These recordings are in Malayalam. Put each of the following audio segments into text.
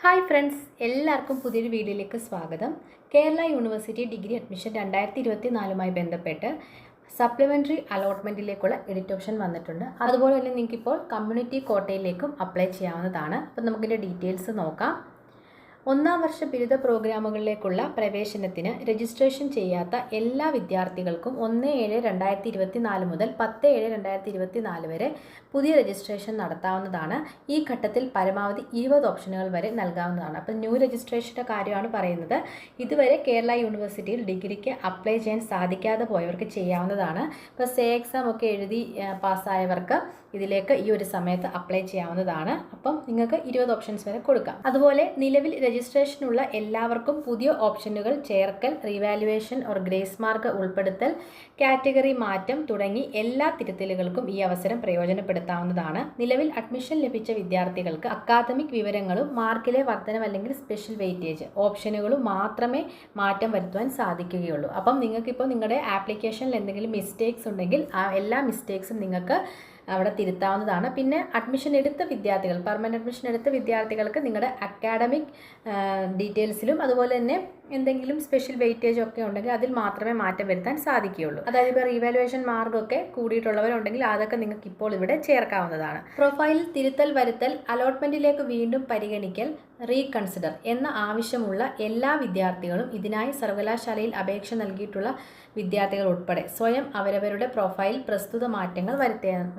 ഹായ് ഫ്രണ്ട്സ്, എല്ലാവർക്കും പുതിയൊരു വീഡിയോയിലേക്ക് സ്വാഗതം. കേരള യൂണിവേഴ്സിറ്റി ഡിഗ്രി അഡ്മിഷൻ 2024 ബന്ധപ്പെട്ട് സപ്ലിമെൻ്ററി അലോട്ട്മെൻറ്റിലേക്കുള്ള എഡിറ്റ് ഓപ്ഷൻ വന്നിട്ടുണ്ട്. അതുപോലെ തന്നെ നിങ്ങൾക്കിപ്പോൾ കമ്മ്യൂണിറ്റി കോട്ടയിലേക്കും അപ്ലൈ ചെയ്യാവുന്നതാണ്. അപ്പോൾ നമുക്കിതിൻ്റെ ഡീറ്റെയിൽസ് നോക്കാം. ഒന്നാം വർഷ ബിരുദ പ്രോഗ്രാമുകളിലേക്കുള്ള പ്രവേശനത്തിന് രജിസ്ട്രേഷൻ ചെയ്യാത്ത എല്ലാ വിദ്യാർത്ഥികൾക്കും 1/7/2024 മുതൽ 10/7/2024 വരെ പുതിയ രജിസ്ട്രേഷൻ നടത്താവുന്നതാണ്. ഈ ഘട്ടത്തിൽ പരമാവധി 20 ഓപ്ഷനുകൾ വരെ നൽകാവുന്നതാണ്. അപ്പോൾ ന്യൂ രജിസ്ട്രേഷൻ്റെ കാര്യമാണ് പറയുന്നത്. ഇതുവരെ കേരള യൂണിവേഴ്സിറ്റിയിൽ ഡിഗ്രിക്ക് അപ്ലൈ ചെയ്യാൻ സാധിക്കാതെ പോയവർക്ക് ചെയ്യാവുന്നതാണ്. ഇപ്പോൾ സേ എക്സാം ഒക്കെ എഴുതി പാസ്സായവർക്ക് ഇതിലേക്ക് ഈ ഒരു സമയത്ത് അപ്ലൈ ചെയ്യാവുന്നതാണ്. അപ്പം നിങ്ങൾക്ക് 20 ഓപ്ഷൻസ് വരെ കൊടുക്കാം. അതുപോലെ നിലവിൽ രജിസ്ട്രേഷനുള്ള എല്ലാവർക്കും പുതിയ ഓപ്ഷനുകൾ ചേർക്കൽ, റീവാലുവേഷൻ ഓർ ഗ്രേസ് മാർക്ക് ഉൾപ്പെടുത്തൽ, കാറ്റഗറി മാറ്റം തുടങ്ങി എല്ലാ തിരുത്തലുകൾക്കും ഈ അവസരം പ്രയോജനപ്പെടുത്താവുന്നതാണ്. നിലവിൽ അഡ്മിഷൻ ലഭിച്ച വിദ്യാർത്ഥികൾക്ക് അക്കാദമിക് വിവരങ്ങളും മാർക്കിലെ വർധനം അല്ലെങ്കിൽ സ്പെഷ്യൽ വെയിറ്റേജ് ഓപ്ഷനുകളും മാത്രമേ മാറ്റം വരുത്തുവാൻ സാധിക്കുകയുള്ളൂ. അപ്പം നിങ്ങൾക്കിപ്പോൾ നിങ്ങളുടെ ആപ്ലിക്കേഷനിൽ എന്തെങ്കിലും മിസ്റ്റേക്സ് ഉണ്ടെങ്കിൽ ആ എല്ലാ മിസ്റ്റേക്സും നിങ്ങൾക്ക് അവിടെ തിരുത്താവുന്നതാണ്. പിന്നെ അഡ്മിഷൻ എടുത്ത വിദ്യാർത്ഥികൾ, പെർമനൻറ്റ് അഡ്മിഷൻ എടുത്ത വിദ്യാർത്ഥികൾക്ക് നിങ്ങളുടെ അക്കാഡമിക് ഡീറ്റെയിൽസിലും അതുപോലെ തന്നെ എന്തെങ്കിലും സ്പെഷ്യൽ വെയിറ്റേജ് ഒക്കെ ഉണ്ടെങ്കിൽ അതിൽ മാത്രമേ മാറ്റം വരുത്താൻ സാധിക്കുകയുള്ളൂ. അതായത് ഇപ്പോൾ റീവാലുവേഷൻ മാർക്കൊക്കെ കൂടിയിട്ടുള്ളവരുണ്ടെങ്കിൽ അതൊക്കെ നിങ്ങൾക്ക് ഇപ്പോൾ ഇവിടെ ചേർക്കാവുന്നതാണ്. പ്രൊഫൈലിൽ തിരുത്തൽ വരുത്തൽ, അലോട്ട്മെൻറ്റിലേക്ക് വീണ്ടും പരിഗണിക്കൽ, റീകൺസിഡർ എന്ന ആവശ്യമുള്ള എല്ലാ വിദ്യാർത്ഥികളും ഇതിനായി സർവകലാശാലയിൽ അപേക്ഷ നൽകിയിട്ടുള്ള വിദ്യാർത്ഥികൾ ഉൾപ്പെടെ സ്വയം അവരവരുടെ പ്രൊഫൈൽ പ്രസ്തുത മാറ്റങ്ങൾ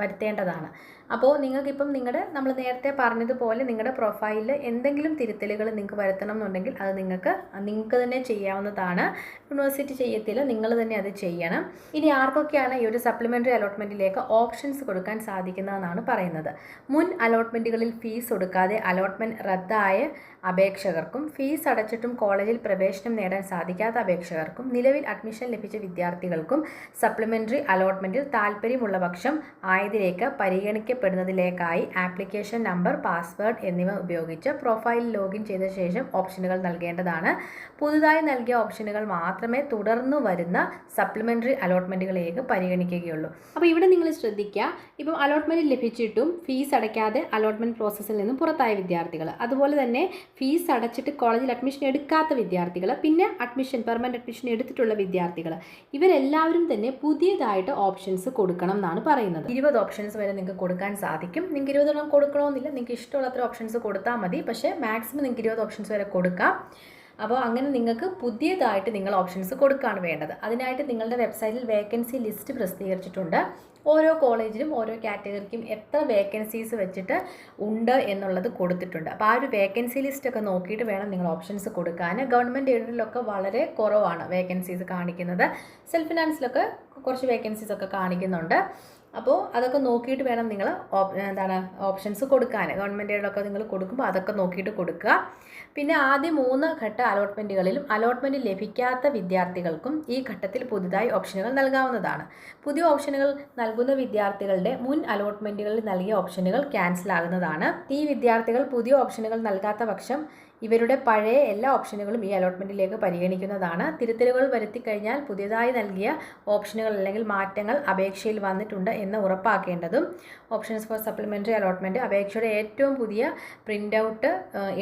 വരുത്തേണ്ടതാണ്. അപ്പോൾ നിങ്ങൾക്കിപ്പം നമ്മൾ നേരത്തെ പറഞ്ഞതുപോലെ നിങ്ങളുടെ പ്രൊഫൈലിൽ എന്തെങ്കിലും തിരുത്തലുകൾ നിങ്ങൾക്ക് വരുത്തണം എന്നുണ്ടെങ്കിൽ അത് നിങ്ങൾക്ക് തന്നെ ചെയ്യാവുന്നതാണ്. യൂണിവേഴ്സിറ്റി ചെയ്യത്തില്ല, നിങ്ങൾ തന്നെ അത് ചെയ്യണം. ഇനി ആർക്കൊക്കെയാണ് ഈ ഒരു സപ്ലിമെൻ്ററി അലോട്ട്മെൻറ്റിലേക്ക് ഓപ്ഷൻസ് കൊടുക്കാൻ സാധിക്കുന്നതെന്നാണ് പറയുന്നത്. മുൻ അലോട്ട്മെൻറ്റുകളിൽ ഫീസ് കൊടുക്കാതെ അലോട്ട്മെൻറ്റ് റദ്ദായ അപേക്ഷകർക്കും, ഫീസ് അടച്ചിട്ടും കോളേജിൽ പ്രവേശനം നേടാൻ സാധിക്കാത്ത അപേക്ഷകർക്കും, നിലവിൽ അഡ്മിഷൻ ലഭിച്ച വിദ്യാർത്ഥികൾക്കും സപ്ലിമെൻ്ററി അലോട്ട്മെൻറ്റിൽ താൽപ്പര്യമുള്ള പക്ഷം ആയതിലേക്ക് പരിഗണിക്കപ്പെടുന്നതിലേക്കായി ആപ്ലിക്കേഷൻ നമ്പർ, പാസ്വേഡ് എന്നിവ ഉപയോഗിച്ച് പ്രൊഫൈലിൽ ലോഗിൻ ചെയ്ത ശേഷം ഓപ്ഷനുകൾ നൽകേണ്ടതാണ്. പുതുതായി നൽകിയ ഓപ്ഷനുകൾ മാത്രമേ തുടർന്നു വരുന്ന സപ്ലിമെൻ്ററി അലോട്ട്മെൻറ്റുകളിലേക്ക് പരിഗണിക്കുകയുള്ളൂ. അപ്പോൾ ഇവിടെ നിങ്ങൾ ശ്രദ്ധിക്കുക, ഇപ്പം അലോട്ട്മെൻറ്റ് ലഭിച്ചിട്ടും ഫീസ് അടയ്ക്കാതെ അലോട്ട്മെൻറ്റ് പ്രോസസ്സിൽ നിന്നും പുറത്തായ വിദ്യാർത്ഥികൾ, അതുപോലെ തന്നെ ഫീസ് അടച്ചിട്ട് കോളേജിൽ അഡ്മിഷൻ എടുക്കാത്ത വിദ്യാർത്ഥികൾ, പിന്നെ പെർമനൻറ്റ് അഡ്മിഷൻ എടുത്തിട്ടുള്ള വിദ്യാർത്ഥികൾ, ഇവരെല്ലാവരും തന്നെ പുതിയതായിട്ട് ഓപ്ഷൻസ് കൊടുക്കണം എന്നാണ് പറയുന്നത്. 20 ഓപ്ഷൻസ് വരെ നിങ്ങൾക്ക് കൊടുക്കാൻ സാധിക്കും. നിങ്ങൾക്ക് 20 കൊടുക്കണമെന്നില്ല, നിങ്ങൾക്ക് ഇഷ്ടമുള്ളത്ര ഓപ്ഷൻസ് കൊടുത്താൽ മതി. പക്ഷേ മാക്സിമം നിങ്ങൾക്ക് 20 ഓപ്ഷൻസ് വരെ കൊടുക്കാം. അപ്പോൾ അങ്ങനെ നിങ്ങൾക്ക് പുതിയതായിട്ട് നിങ്ങൾ ഓപ്ഷൻസ് കൊടുക്കുകയാണ് വേണ്ടത്. അതിനായിട്ട് നിങ്ങളുടെ വെബ്സൈറ്റിൽ വേക്കൻസി ലിസ്റ്റ് പ്രസിദ്ധീകരിച്ചിട്ടുണ്ട്. ഓരോ കോളേജിലും ഓരോ കാറ്റഗറിക്കും എത്ര വേക്കൻസീസ് വെച്ചിട്ട് ഉണ്ട് എന്നുള്ളത് കൊടുത്തിട്ടുണ്ട്. അപ്പോൾ ആ ഒരു വേക്കൻസി ലിസ്റ്റൊക്കെ നോക്കിയിട്ട് വേണം നിങ്ങൾ ഓപ്ഷൻസ് കൊടുക്കാൻ. ഗവൺമെൻറ് എയ്ഡഡിലൊക്കെ വളരെ കുറവാണ് വേക്കൻസീസ് കാണിക്കുന്നത്. സെൽഫ് ഫിനാൻസിലൊക്കെ കുറച്ച് വേക്കൻസീസ് ഒക്കെ കാണിക്കുന്നുണ്ട്. അപ്പോൾ അതൊക്കെ നോക്കിയിട്ട് വേണം നിങ്ങൾ ഓപ്ഷൻസ് കൊടുക്കാൻ. ഗവൺമെൻറ് എയ്ഡൊക്കെ നിങ്ങൾ കൊടുക്കുമ്പോൾ അതൊക്കെ നോക്കിയിട്ട് കൊടുക്കുക. പിന്നെ ആദ്യ 3 ഘട്ട അലോട്ട്മെൻറ്റുകളിലും അലോട്ട്മെൻറ്റ് ലഭിക്കാത്ത വിദ്യാർത്ഥികൾക്കും ഈ ഘട്ടത്തിൽ പുതുതായി ഓപ്ഷനുകൾ നൽകാവുന്നതാണ്. പുതിയ ഓപ്ഷനുകൾ നൽകുന്ന വിദ്യാർത്ഥികളുടെ മുൻ അലോട്ട്മെൻറ്റുകളിൽ നൽകിയ ഓപ്ഷനുകൾ ക്യാൻസൽ ആകുന്നതാണ്. ഈ വിദ്യാർത്ഥികൾ പുതിയ ഓപ്ഷനുകൾ നൽകാത്ത പക്ഷം ഇവരുടെ പഴയ എല്ലാ ഓപ്ഷനുകളും ഈ അലോട്ട്മെൻറ്റിലേക്ക് പരിഗണിക്കുന്നതാണ്. തിരുത്തലുകൾ വരുത്തി കഴിഞ്ഞാൽ പുതിയതായി നൽകിയ ഓപ്ഷനുകൾ അല്ലെങ്കിൽ മാറ്റങ്ങൾ അപേക്ഷയിൽ വന്നിട്ടുണ്ട് എന്ന് ഉറപ്പാക്കേണ്ടതും ഓപ്ഷൻസ് ഫോർ സപ്ലിമെൻ്ററി അലോട്ട്മെൻറ്റ് അപേക്ഷയുടെ ഏറ്റവും പുതിയ പ്രിൻ്റ് ഔട്ട്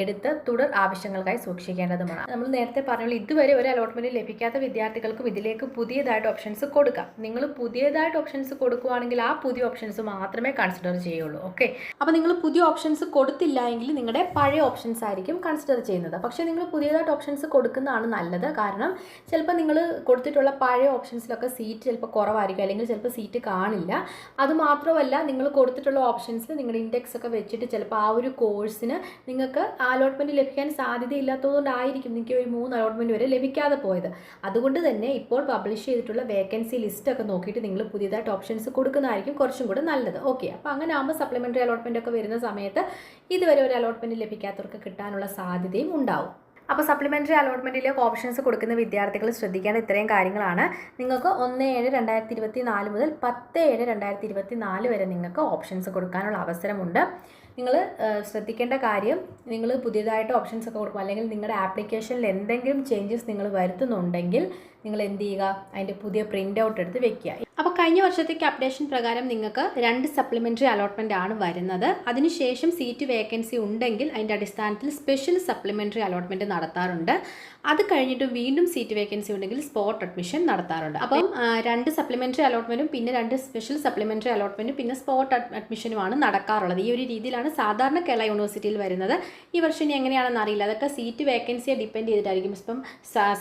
എടുത്ത് തുടർ ആവശ്യങ്ങൾക്കായി സൂക്ഷിക്കേണ്ടതുമാണ്. നമ്മൾ നേരത്തെ പറഞ്ഞ ഇതുവരെ ഒരു അലോട്ട്മെൻറ്റ് ലഭിക്കാത്ത വിദ്യാർത്ഥികൾക്കും ഇതിലേക്ക് പുതിയതായിട്ട് ഓപ്ഷൻസ് കൊടുക്കാം. നിങ്ങൾ പുതിയതായിട്ട് ഓപ്ഷൻസ് കൊടുക്കുകയാണെങ്കിൽ ആ പുതിയ ഓപ്ഷൻസ് മാത്രമേ കൺസിഡർ ചെയ്യുള്ളൂ. ഓക്കെ, അപ്പോൾ നിങ്ങൾ പുതിയ ഓപ്ഷൻസ് കൊടുത്തില്ല എങ്കിൽ നിങ്ങളുടെ പഴയ ഓപ്ഷൻസ് ആയിരിക്കും കൺസിഡർ ചെയ്യുന്നത്. പക്ഷേ നിങ്ങൾ പുതിയതായിട്ട് ഓപ്ഷൻസ് കൊടുക്കുന്നതാണ് നല്ലത്. കാരണം ചിലപ്പോൾ നിങ്ങൾ കൊടുത്തിട്ടുള്ള പഴയ ഓപ്ഷൻസിലൊക്കെ സീറ്റ് ചിലപ്പോൾ കുറവായിരിക്കും, അല്ലെങ്കിൽ ചിലപ്പോൾ സീറ്റ് കാണില്ല. അതുമാത്രമല്ല, നിങ്ങൾ കൊടുത്തിട്ടുള്ള ഓപ്ഷൻസിൽ നിങ്ങളുടെ ഇൻഡെക്സ് ഒക്കെ വെച്ചിട്ട് ചിലപ്പോൾ ആ ഒരു കോഴ്സിന് നിങ്ങൾക്ക് അലോട്ട്മെൻറ്റ് ലഭിക്കാൻ സാധ്യതയില്ലാത്തതുകൊണ്ടായിരിക്കും നിങ്ങൾക്ക് ഒരു 3 അലോട്ട്മെൻറ്റ് വരെ ലഭിക്കാതെ പോയത്. അതുകൊണ്ട് തന്നെ ഇപ്പോൾ പബ്ലിഷ് ചെയ്തിട്ടുള്ള വേക്കൻസി ലിസ്റ്റ് ഒക്കെ നോക്കിയിട്ട് നിങ്ങൾ പുതിയതായിട്ട് ഓപ്ഷൻസ് കൊടുക്കുന്നതായിരിക്കും കുറച്ചും കൂടെ നല്ലത്. ഓക്കെ, അപ്പോൾ അങ്ങനെ ആകുമ്പോൾ സപ്ലിമെൻ്ററി അലോട്ട്മെൻ്റ് ഒക്കെ വരുന്ന സമയത്ത് ഇതുവരെ ഒരു അലോട്ട്മെൻറ്റ് ലഭിക്കാത്തവർക്ക് കിട്ടാനുള്ള സാധ്യതയും ഉണ്ടാവും. അപ്പോൾ സപ്ലിമെൻ്ററി അലോട്ട്മെൻറ്റിലേക്ക് ഓപ്ഷൻസ് കൊടുക്കുന്ന വിദ്യാർത്ഥികൾ ശ്രദ്ധിക്കേണ്ട ഇത്രയും കാര്യങ്ങളാണ്. നിങ്ങൾക്ക് 1/7/2024 മുതൽ 10/7/2024 വരെ നിങ്ങൾക്ക് ഓപ്ഷൻസ് കൊടുക്കാനുള്ള അവസരമുണ്ട്. നിങ്ങൾ ശ്രദ്ധിക്കേണ്ട കാര്യം, നിങ്ങൾ പുതിയതായിട്ട് ഓപ്ഷൻസ് ഒക്കെ കൊടുക്കും അല്ലെങ്കിൽ നിങ്ങളുടെ ആപ്ലിക്കേഷനിൽ എന്തെങ്കിലും ചേഞ്ചസ് നിങ്ങൾ വരുത്തുന്നുണ്ടെങ്കിൽ നിങ്ങൾ എന്ത് ചെയ്യുക, അതിൻ്റെ പുതിയ പ്രിൻ്റ് ഔട്ട് എടുത്ത് വെക്കുക. അപ്പോൾ കഴിഞ്ഞ വർഷത്തേക്ക് അപ്ഡേഷൻ പ്രകാരം നിങ്ങൾക്ക് 2 സപ്ലിമെൻ്ററി അലോട്ട്മെൻ്റ് ആണ് വരുന്നത്. അതിനുശേഷം സീറ്റ് വേക്കൻസി ഉണ്ടെങ്കിൽ അതിൻ്റെ അടിസ്ഥാനത്തിൽ സ്പെഷ്യൽ സപ്ലിമെൻ്ററി അലോട്ട്മെൻറ്റ് നടത്താറുണ്ട്. അത് കഴിഞ്ഞിട്ട് വീണ്ടും സീറ്റ് വേക്കൻസി ഉണ്ടെങ്കിൽ സ്പോട്ട് അഡ്മിഷൻ നടത്താറുണ്ട്. അപ്പം 2 സപ്ലിമെൻ്ററി അലോട്ട്മെൻറ്റും പിന്നെ 2 സ്പെഷ്യൽ സപ്ലിമെൻ്ററി അലോട്ട്മെൻറ്റും പിന്നെ സ്പോട്ട് അഡ്മിഷനുമാണ് നടക്കാറുള്ളത്. ഈ ഒരു രീതിയിലാണ് സാധാരണ കേരള യൂണിവേഴ്സിറ്റിയിൽ വരുന്നത്. ഈ വർഷം ഇനി എങ്ങനെയാണെന്ന് അറിയില്ല. അതൊക്കെ സീറ്റ് വേക്കൻസിയെ ഡിപ്പെൻഡ് ചെയ്തിട്ടായിരിക്കും. ഇപ്പം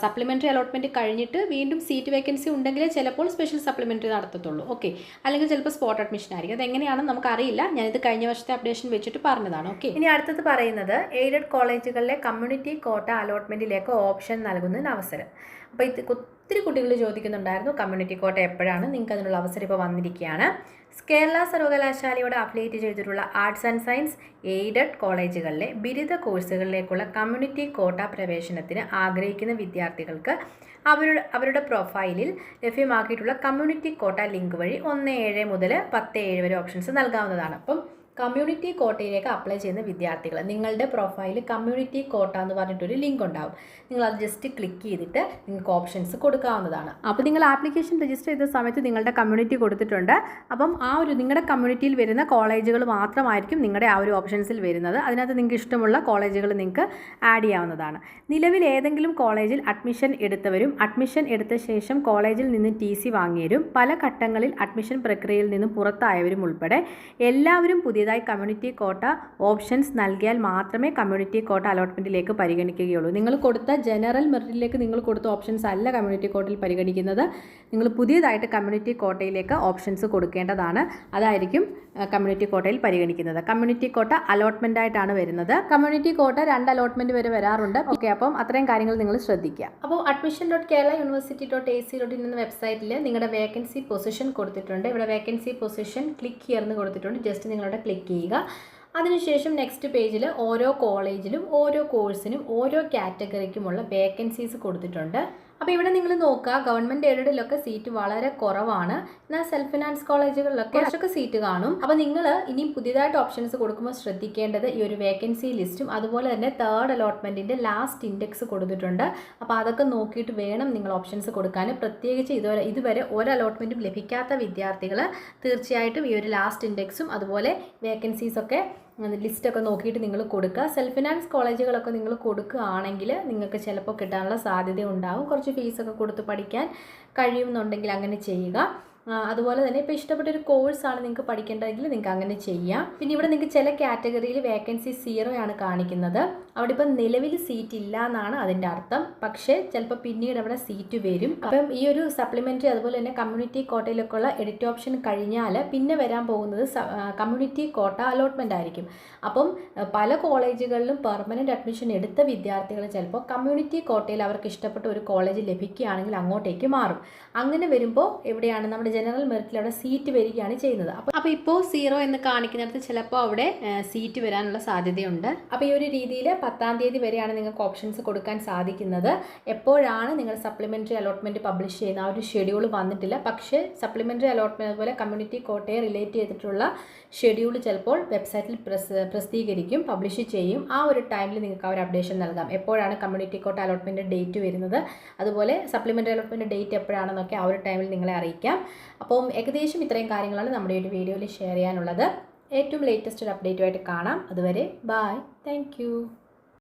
സപ്ലിമെൻ്ററി അലോട്ട്മെൻറ്റ് കഴിഞ്ഞിട്ട് വീണ്ടും സീറ്റ് വേക്കൻസി ഉണ്ടെങ്കിൽ ചിലപ്പോൾ സ്പെഷ്യൽ സപ്ലിമെൻ്ററി നടത്തത്തുള്ളൂ. ഓക്കെ, അല്ലെങ്കിൽ ചിലപ്പോൾ സ്പോട്ട് അഡ്മിഷൻ ആയിരിക്കും. അതെങ്ങനെയാണെന്ന് നമുക്കറിയില്ല. ഞാനിത് കഴിഞ്ഞ വർഷത്തെ അപ്ഡേഷൻ വെച്ചിട്ട് പറഞ്ഞതാണ്. ഓക്കെ, ഇനി അടുത്തത് പറയുന്നത് എയ്ഡഡ് കോളേജുകളിലെ കമ്മ്യൂണിറ്റി കോട്ട അലോട്ട്മെൻറ്റിലേക്ക് ഓപ്ഷൻ നൽകുന്നതിന് അവസരം. അപ്പോൾ ഇത് ഒത്തിരി കുട്ടികൾ ചോദിക്കുന്നുണ്ടായിരുന്നു കമ്മ്യൂണിറ്റി കോട്ട എപ്പോഴാണ്. നിങ്ങൾക്ക് അതിനുള്ള അവസരം ഇപ്പോൾ വന്നിരിക്കുകയാണ്. കേരള സർവകലാശാലയോട് അഫിലിയേറ്റ് ചെയ്തിട്ടുള്ള ആർട്സ് ആൻഡ് സയൻസ് എയ്ഡഡ് കോളേജുകളിലെ ബിരുദ കോഴ്സുകളിലേക്കുള്ള കമ്മ്യൂണിറ്റി കോട്ട പ്രവേശനത്തിന് ആഗ്രഹിക്കുന്ന വിദ്യാർത്ഥികൾക്ക് അവരുടെ പ്രൊഫൈലിൽ ലഭ്യമാക്കിയിട്ടുള്ള കമ്മ്യൂണിറ്റി കോട്ട ലിങ്ക് വഴി 1-7 മുതൽ 10-7 വരെ ഓപ്ഷൻസ് നൽകാവുന്നതാണ്. അപ്പം കമ്മ്യൂണിറ്റി കോട്ടയിലേക്ക് അപ്ലൈ ചെയ്യുന്ന വിദ്യാർത്ഥികൾ നിങ്ങളുടെ പ്രൊഫൈലിൽ കമ്മ്യൂണിറ്റി കോട്ട എന്ന് പറഞ്ഞിട്ടൊരു ലിങ്ക് ഉണ്ടാവും. നിങ്ങൾ അത് ജസ്റ്റ് ക്ലിക്ക് ചെയ്തിട്ട് നിങ്ങൾക്ക് ഓപ്ഷൻസ് കൊടുക്കാവുന്നതാണ്. അപ്പോൾ നിങ്ങൾ ആപ്ലിക്കേഷൻ രജിസ്റ്റർ ചെയ്ത സമയത്ത് നിങ്ങളുടെ കമ്മ്യൂണിറ്റി കൊടുത്തിട്ടുണ്ട്. അപ്പം നിങ്ങളുടെ കമ്മ്യൂണിറ്റിയിൽ വരുന്ന കോളേജുകൾ മാത്രമായിരിക്കും നിങ്ങളുടെ ആ ഒരു ഓപ്ഷൻസിൽ വരുന്നത്. അതിനകത്ത് നിങ്ങൾക്ക് ഇഷ്ടമുള്ള കോളേജുകൾ നിങ്ങൾക്ക് ആഡ് ചെയ്യാവുന്നതാണ്. നിലവിൽ ഏതെങ്കിലും കോളേജിൽ അഡ്മിഷൻ എടുത്തവരും അഡ്മിഷൻ എടുത്ത ശേഷം കോളേജിൽ നിന്ന് TC വാങ്ങിയവരും പല ഘട്ടങ്ങളിൽ അഡ്മിഷൻ പ്രക്രിയയിൽ നിന്നും പുറത്തായവരും ഉൾപ്പെടെ എല്ലാവരും പുതിയതായി കമ്മ്യൂണിറ്റി കോട്ട ഓപ്ഷൻസ് നൽകിയാൽ മാത്രമേ കമ്മ്യൂണിറ്റി കോട്ട അലോട്ട്മെൻറ്റിലേക്ക് പരിഗണിക്കുകയുള്ളൂ. നിങ്ങൾ കൊടുത്ത ജനറൽ മെറിറ്റിലേക്ക് നിങ്ങൾ കൊടുത്ത ഓപ്ഷൻസ് അല്ല കമ്മ്യൂണിറ്റി കോട്ടയിൽ പരിഗണിക്കുന്നത്. നിങ്ങൾ പുതിയതായിട്ട് കമ്മ്യൂണിറ്റി കോട്ടയിലേക്ക് ഓപ്ഷൻസ് കൊടുക്കേണ്ടതാണ്. അതായിരിക്കും കമ്മ്യൂണിറ്റി കോട്ടയിൽ പരിഗണിക്കുന്നത്. കമ്മ്യൂണിറ്റി കോട്ട അലോട്ട്മെൻ്റ് ആയിട്ടാണ് വരുന്നത്. കമ്മ്യൂണിറ്റി കോട്ട 2 അലോട്ട്മെൻറ്റ് വരെ വരാറുണ്ട്. ഓക്കെ, അപ്പം അത്രയും കാര്യങ്ങൾ നിങ്ങൾ ശ്രദ്ധിക്കുക. അപ്പോൾ admission.keralauniversity.ac.in എന്ന വെബ്സൈറ്റിൽ നിങ്ങളുടെ വേക്കൻസി പൊസിഷൻ കൊടുത്തിട്ടുണ്ട്. ഇവിടെ വേക്കൻസി പൊസിഷൻ ക്ലിക്ക് ഹിയർന്ന് കൊടുത്തിട്ടുണ്ട്. ജസ്റ്റ് നിങ്ങളുടെ ക്ലിക്ക് ചെയ്യുക. അതിനുശേഷം നെക്സ്റ്റ് പേജിൽ ഓരോ കോളേജിലും ഓരോ കോഴ്സിനും ഓരോ കാറ്റഗറിക്കുമുള്ള വേക്കൻസീസ് കൊടുത്തിട്ടുണ്ട്. അപ്പോൾ ഇവിടെ നിങ്ങൾ നോക്കുക, ഗവൺമെൻറ് എയ്ഡഡിലൊക്കെ സീറ്റ് വളരെ കുറവാണ്. എന്നാൽ സെൽഫ് ഫിനാൻസ് കോളേജുകളിലൊക്കെ കുറച്ചൊക്കെ സീറ്റ് കാണും. അപ്പോൾ നിങ്ങൾ ഇനി പുതിയതായിട്ട് ഓപ്ഷൻസ് കൊടുക്കുമ്പോൾ ശ്രദ്ധിക്കേണ്ടത് ഈ ഒരു വേക്കൻസി ലിസ്റ്റും അതുപോലെ തന്നെ 3rd അലോട്ട്മെൻറ്റിൻ്റെ ലാസ്റ്റ് ഇൻഡെക്സ് കൊടുത്തിട്ടുണ്ട്. അപ്പോൾ അതൊക്കെ നോക്കിയിട്ട് വേണം നിങ്ങൾ ഓപ്ഷൻസ് കൊടുക്കാൻ. പ്രത്യേകിച്ച് ഇതുവരെ ഒരു അലോട്ട്മെൻറ്റും ലഭിക്കാത്ത വിദ്യാർത്ഥികൾ തീർച്ചയായിട്ടും ഈ ഒരു ലാസ്റ്റ് ഇൻഡെക്സും അതുപോലെ വേക്കൻസീസൊക്കെ ലിസ്റ്റൊക്കെ നോക്കിയിട്ട് നിങ്ങൾ കൊടുക്കുക. സെൽഫ് ഫിനാൻസ് കോളേജുകളൊക്കെ നിങ്ങൾ കൊടുക്കുകയാണെങ്കിൽ നിങ്ങൾക്ക് ചിലപ്പോൾ കിട്ടാനുള്ള സാധ്യത ഉണ്ടാകും. കുറച്ച് ഫീസൊക്കെ കൊടുത്ത് പഠിക്കാൻ കഴിയുമെന്നുണ്ടെങ്കിൽ അങ്ങനെ ചെയ്യുക. അതുപോലെ തന്നെ ഇപ്പോൾ ഇഷ്ടപ്പെട്ടൊരു കോഴ്സാണ് നിങ്ങൾക്ക് പഠിക്കേണ്ടതെങ്കിൽ നിങ്ങൾക്ക് അങ്ങനെ ചെയ്യാം. പിന്നെ ഇവിടെ നിങ്ങൾക്ക് ചില കാറ്റഗറിയിൽ വേക്കൻസി 0 ആണ് കാണിക്കുന്നത്. അവിടെ ഇപ്പം നിലവിൽ സീറ്റ് ഇല്ല എന്നാണ് അതിൻ്റെ അർത്ഥം. പക്ഷേ ചിലപ്പോൾ പിന്നീട് അവിടെ സീറ്റ് വരും. അപ്പം ഈ ഒരു സപ്ലിമെൻ്ററി അതുപോലെ തന്നെ കമ്മ്യൂണിറ്റി കോട്ടയിലൊക്കെയുള്ള എഡിറ്റ് ഓപ്ഷൻ കഴിഞ്ഞാൽ പിന്നെ വരാൻ പോകുന്നത് കമ്മ്യൂണിറ്റി കോട്ട അലോട്ട്മെൻ്റ് ആയിരിക്കും. അപ്പം പല കോളേജുകളിലും പെർമനൻറ്റ് അഡ്മിഷൻ എടുത്ത വിദ്യാർത്ഥികൾ ചിലപ്പോൾ കമ്മ്യൂണിറ്റി കോട്ടയിൽ അവർക്ക് ഇഷ്ടപ്പെട്ട ഒരു കോളേജ് ലഭിക്കുകയാണെങ്കിൽ അങ്ങോട്ടേക്ക് മാറും. അങ്ങനെ വരുമ്പോൾ എവിടെയാണ് നമ്മുടെ ജനറൽ മെറിറ്റിൽ അവിടെ സീറ്റ് വരികയാണ് ചെയ്യുന്നത്. അപ്പോൾ ഇപ്പോൾ 0 എന്ന് കാണിക്കുന്നിടത്ത് ചിലപ്പോൾ അവിടെ സീറ്റ് വരാനുള്ള സാധ്യതയുണ്ട്. അപ്പോൾ ഈ ഒരു രീതിയിൽ 10-ാം തീയതി വരെയാണ് നിങ്ങൾക്ക് ഓപ്ഷൻസ് കൊടുക്കാൻ സാധിക്കുന്നത്. എപ്പോഴാണ് നിങ്ങൾ സപ്ലിമെൻ്ററി അലോട്ട്മെൻറ്റ് പബ്ലിഷ് ചെയ്യുന്ന ആ ഒരു ഷെഡ്യൂൾ വന്നിട്ടില്ല. പക്ഷേ സപ്ലിമെൻ്ററി അലോട്ട്മെൻറ്റ് അതുപോലെ കമ്മ്യൂണിറ്റി കോട്ടയെ റിലേറ്റ് ചെയ്തിട്ടുള്ള ഷെഡ്യൂൾ ചിലപ്പോൾ വെബ്സൈറ്റിൽ പ്രസിദ്ധീകരിക്കും, പബ്ലിഷ് ചെയ്യും. ആ ഒരു ടൈമിൽ നിങ്ങൾക്ക് ആ ഒരു അപ്ഡേഷൻ നൽകാം. എപ്പോഴാണ് കമ്മ്യൂണിറ്റി കോട്ട അലോട്ട്മെൻറ്റ് ഡേറ്റ് വരുന്നത്, അതുപോലെ സപ്ലിമെൻ്ററി അലോട്ട്മെൻറ്റ് ഡേറ്റ് എപ്പോഴാണെന്നൊക്കെ ആ ഒരു ടൈമിൽ നിങ്ങളെ അറിയിക്കാം. അപ്പം ഏകദേശം ഇത്രയും കാര്യങ്ങളാണ് നമ്മുടെ ഒരു വീഡിയോയിൽ ഷെയർ ചെയ്യാനുള്ളത്. ഏറ്റവും ലേറ്റസ്റ്റ് ഒരു അപ്ഡേറ്റുമായിട്ട് കാണാം. അതുവരെ ബൈ, താങ്ക് യു.